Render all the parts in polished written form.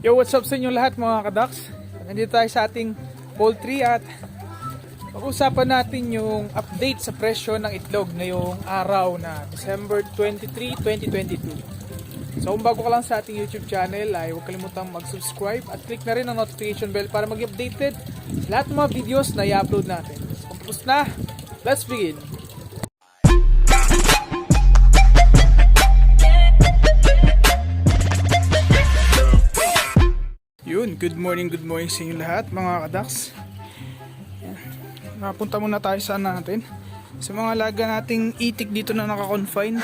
Yo, what's up sa inyo lahat mga kadaks? Nandito tayo sa ating poultry at pag-usapan natin yung update sa presyo ng itlog ngayong araw na December 23, 2022. So kung bago ka lang sa ating YouTube channel ay huwag kalimutang mag-subscribe at click na rin ang notification bell para mag-updated sa lahat ng mga videos na i-upload natin. So kung tapos na, let's begin! Yun, good morning sa inyo lahat mga kadaks. Napunta muna tayo sa natin. Sa mga alaga nating itik dito na naka-confine.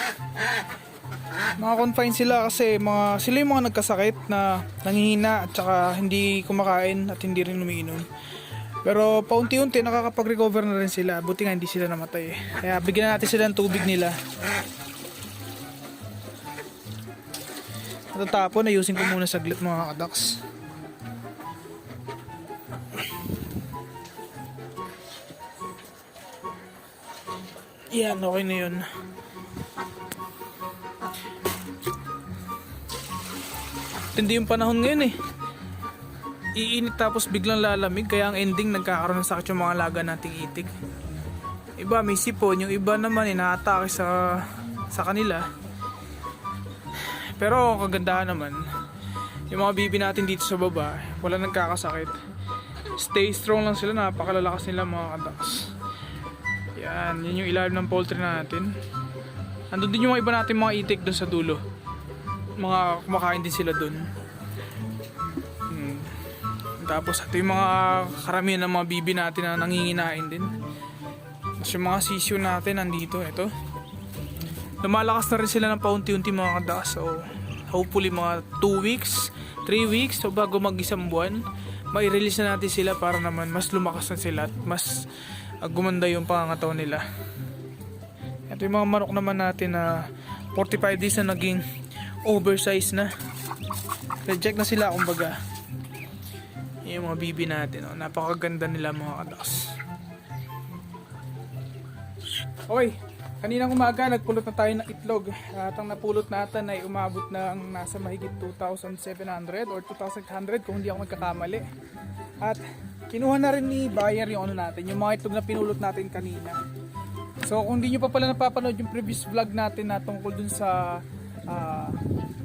Naka-confine sila kasi sila yung mga nagkasakit na nangihina at saka hindi kumakain at hindi rin umiinom. Pero paunti-unti nakakapag-recover na rin sila. Buti nga hindi sila namatay. Kaya bigyan natin sila ng tubig nila. Natatapon, ayusin ko muna saglit mga kadaks. Yan, okay na yun. Hindi yung panahon ngayon eh. Iinit tapos biglang lalamig, kaya ang ending nagkakaroon ng sakit yung mga alaga nating itik. Iba may sipon, yung iba naman inaatake sa kanila. Pero kagandahan naman, yung mga bibi natin dito sa baba, wala nagkakasakit. Stay strong lang sila, napakalalakas nila mga kadaks. Yan, yun yung ilalim ng poultry natin. Andun din yung mga iba natin mga itik doon sa dulo. Mga kumakain din sila doon. Tapos ito yung mga karamihan ng mga bibi natin na nanginginain din. Tapos yung mga sisyo natin nandito, ito. Lumalakas na rin sila ng paunti-unti mga kadas. So hopefully mga 2 weeks, 3 weeks, so bago mag-isang buwan, mai-release na natin sila para naman mas lumakas na sila at mas gumanda yung pangangatawan nila. Ito yung mga manok naman natin na 45 days na naging oversize na. Reject na sila kumbaga. Yung mga bibi natin, oh. Napakaganda nila mga kadaks. Okay, kaninang umaga nagpulot na tayo ng itlog. At ang napulot natin ay umabot ng nasa mahigit 2,700 or 2,800 kung hindi ako magkakamali. At kinuha na rin ni buyer yung natin, yung mga itlog na pinulot natin kanina. So kung hindi nyo pa pala napapanood yung previous vlog natin na tungkol dun sa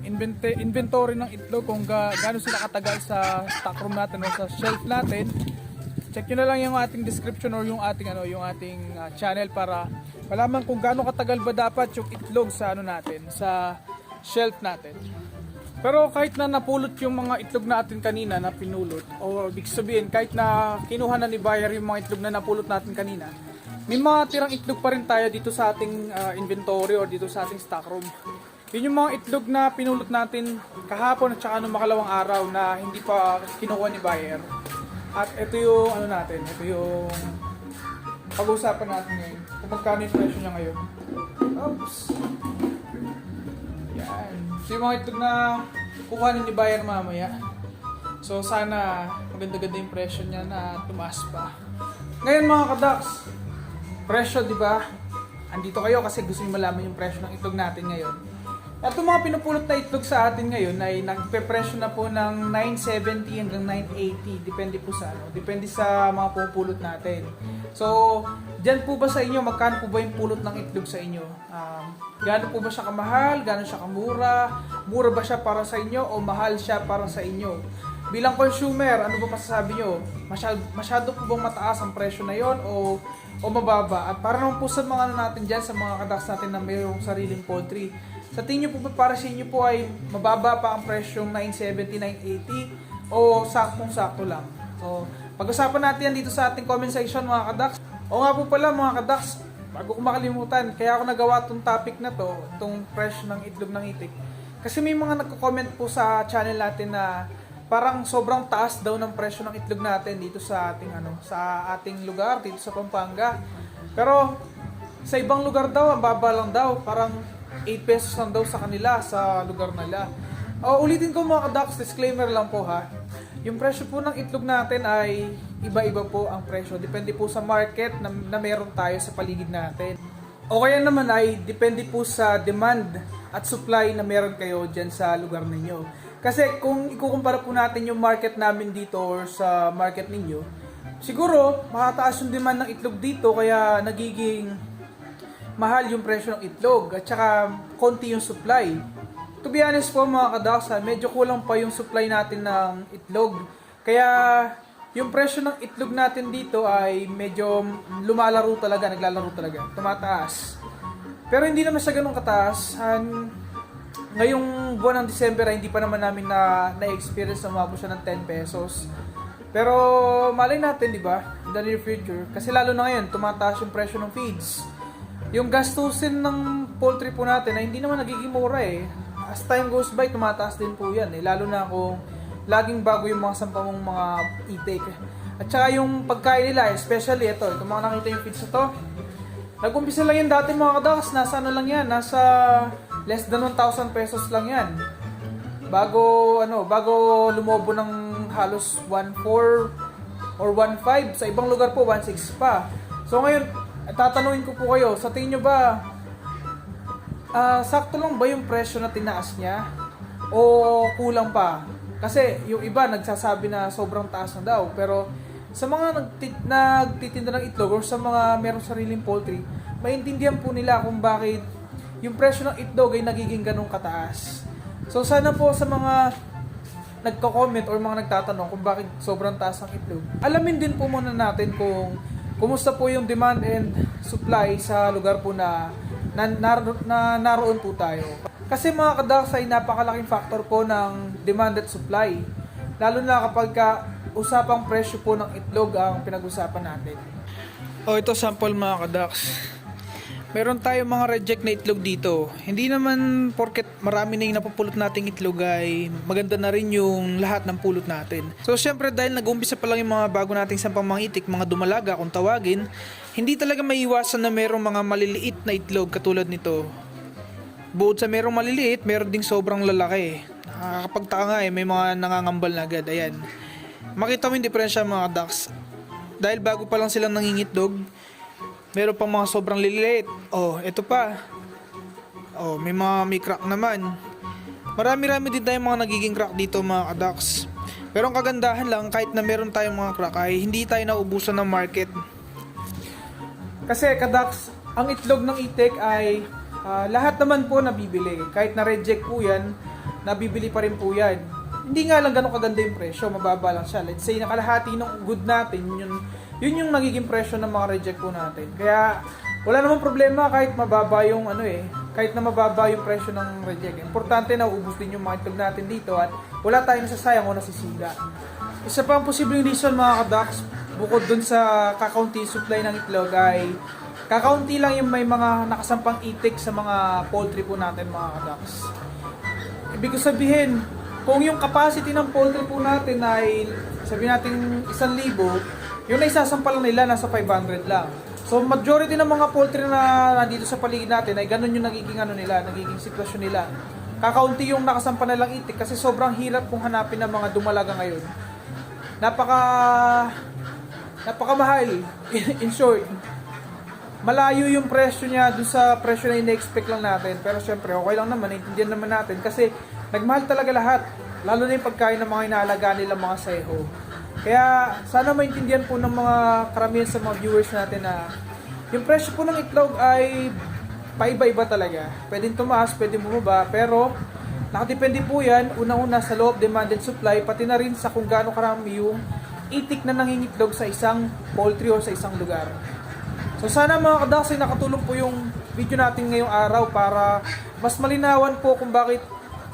inventory ng itlog, kung gaano sila katagal sa stock room natin o sa shelf natin, check nyo na lang yung ating description or yung ating channel para malaman kung gaano katagal ba dapat yung itlog sa natin, sa shelf natin. Pero kahit na napulot yung mga itlog natin kanina na pinulot, o ibig sabihin kahit na kinuha na ni buyer yung mga itlog na napulot natin kanina, may mga tirang itlog pa rin tayo dito sa ating inventory or dito sa ating stock room. Yun yung mga itlog na pinulot natin kahapon at saka nung makalawang araw na hindi pa kinuha ni buyer. At ito yung natin, ito yung pag-uusapan natin ngayon kung magkano yung presyo niya ngayon. Oops! Yan. So yung mga itlog na kukuhanin ni buyer mamaya. So sana maganda-ganda yung presyo niya na tumaas pa. Ngayon mga kadaks, presyo di ba? Andito kayo kasi gusto niyo malaman yung presyo ng itlog natin ngayon. At yung mga pinupulot na itlog sa atin ngayon ay nagpe-presyo na po ng 970 hanggang 980. Depende po sa depende sa mga pupulot natin. So, diyan po ba sa inyo, magkano po ba yung pulot ng itlog sa inyo? Gaano po ba siya kamahal? Gaano siya kamura? Mura ba siya para sa inyo o mahal siya para sa inyo? Bilang consumer, ano ba masasabi nyo? Masyado po bang mataas ang presyo na yon o mababa? At para naman po sa mga natin dyan, sa mga kadaks natin na mayroong sariling poultry, sa tingin nyo po ba para sa inyo po ay mababa pa ang presyong 970, 980 o saktong-sakto lang? So, pag-usapan natin yan dito sa ating comment section mga kadaks. O nga po pala mga kadaks, bago ko makalimutan, kaya ako nagawa itong topic na to, itong presyo ng itlog ng itik. Kasi may mga nagko-comment po sa channel natin na parang sobrang taas daw ng presyo ng itlog natin dito sa ating sa ating lugar dito sa Pampanga. Pero sa ibang lugar daw, ang baba lang daw, parang 8 pesos lang daw sa kanila sa lugar nila. Ulitin ko mga kadaks, disclaimer lang po ha. Yung presyo po ng itlog natin ay iba-iba po ang presyo. Depende po sa market na meron tayo sa paligid natin. O kaya naman ay depende po sa demand at supply na meron kayo dyan sa lugar ninyo. Kasi kung ikukumpara po natin yung market namin dito or sa market ninyo, siguro makataas yung demand ng itlog dito kaya nagiging mahal yung presyo ng itlog at saka konti yung supply. To be honest po mga kadaksa, medyo kulang pa yung supply natin ng itlog. Kaya yung presyo ng itlog natin dito ay medyo lumalaro talaga, naglalaro talaga, tumataas. Pero hindi naman siya ganun kataas. Ngayong buwan ng December ay hindi pa naman namin na-experience na umabot siya ng 10 pesos. Pero malay natin, di ba? In the near future. Kasi lalo na ngayon, tumataas yung presyo ng feeds. Yung gastusin ng poultry po natin ay hindi naman nagiging mura eh. As time goes by, tumataas din po yan eh. Lalo na kung laging bago yung mga sampamong mga intake. At saka yung pagkain nila, especially ito mga nakita yung feeds na to. Nag-umpisa lang yan dati mga kadaks, nasa ano lang yan, nasa less than 1,000 pesos lang yan. Bago lumobo ng halos 1.4 or 1.5, sa ibang lugar po 1.6 pa. So ngayon, tatanungin ko po kayo, sa tingin nyo ba, sakto lang ba yung presyo na tinaas niya? O kulang pa? Kasi yung iba nagsasabi na sobrang taas na daw, pero sa mga nagtitinda ng itlog or sa mga merong sariling poultry, maintindihan po nila kung bakit yung presyo ng itlog ay nagiging ganong kataas. So sana po sa mga nagko-comment or mga nagtatanong kung bakit sobrang taas ang itlog, alamin din po muna natin kung kumusta po yung demand and supply sa lugar po na naroon po tayo. Kasi mga kadaks ay napakalaking factor po ng demand at supply. Lalo na kapag usapang presyo po ng itlog ang pinag-usapan natin. Ito sample mga kadaks. Meron tayong mga reject na itlog dito. Hindi naman porket marami na yung napupulot nating itlog ay maganda na rin yung lahat ng pulot natin. So syempre dahil nag-umpisa pa lang yung mga bago nating sampang mga itik, mga dumalaga kung tawagin, hindi talaga maiiwasan na merong mga maliliit na itlog katulad nito. Bukod sa merong maliliit, meron ding sobrang lalaki. Nakakapagtaka nga may mga nangangambal na agad. Ayan. Makita mo yung diferensya mga ducks. Dahil bago pa lang silang nangingitlog, meron pang mga sobrang liliit. Ito pa. May crack naman. Marami-rami din tayong mga nagiging crack dito mga ducks. Pero ang kagandahan lang, kahit na meron tayong mga crack ay hindi tayo nauubusan ng market. Kasi kadaks, ang itlog ng itik ay lahat naman po nabibili. Kahit na reject po yan, nabibili pa rin po yan. Hindi nga lang ganun kaganda yung presyo, mababa lang siya. Let's say nakalahati ng good natin, yun yung nagiging presyo ng mga reject po natin. Kaya wala namang problema kahit mababa yung kahit na mababa yung presyo ng reject. Importante na uubos din yung mga itlog natin dito at wala tayong nasasayang o nasisila. Isa pa ang posibleng reason mga kadaks, bukod dun sa kakaunti supply ng itlog ay kakaunti lang yung may mga nakasampang itik sa mga poultry po natin mga kadaks. Ibig sabihin, kung yung capacity ng poultry po natin ay sabihin natin 1,000, yung naisasampal nila nasa 500 lang. So majority ng mga poultry na nandito sa paligid natin ay ganun yung nagiging nagiging sitwasyon nila. Kakaunti yung nakasampa na lang itik kasi sobrang hirap kung hanapin ng mga dumalaga ngayon. Napakamahal. In short, malayo yung presyo niya doon sa presyo na ina-expect lang natin. Pero syempre, okay lang naman, naintindihan naman natin kasi nagmahal talaga lahat. Lalo na yung pagkain ng mga inaalaga nila mga seho. Kaya sana maintindihan po ng mga karamihan sa mga viewers natin na yung presyo po ng itlog ay paiba-iba talaga. Pwedeng tumaas, pwedeng bumaba, pero nakadepende po yan, unang-una sa law of demand and supply, pati na rin sa kung gaano karami yung itik na nangingitlog sa isang poultry o sa isang lugar. So sana mga kadaks ay nakatulong po yung video natin ngayong araw para mas malinawan po kung bakit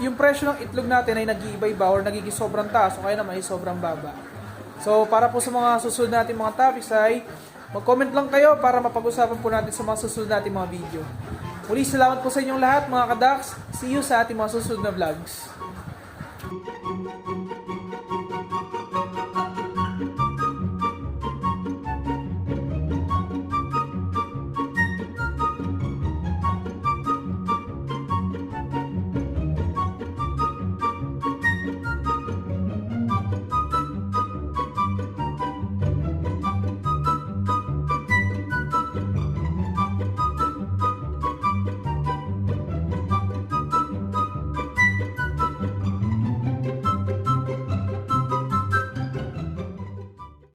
yung presyo ng itlog natin ay nag-iiba-iba or nagiging sobrang taas o kaya naman ay sobrang baba. So para po sa mga susunod natin mga topics ay mag-comment lang kayo para mapag-usapan po natin sa mga susunod natin mga video. Muli salamat po sa inyong lahat mga kadaks. See you sa ating mga susunod na vlogs.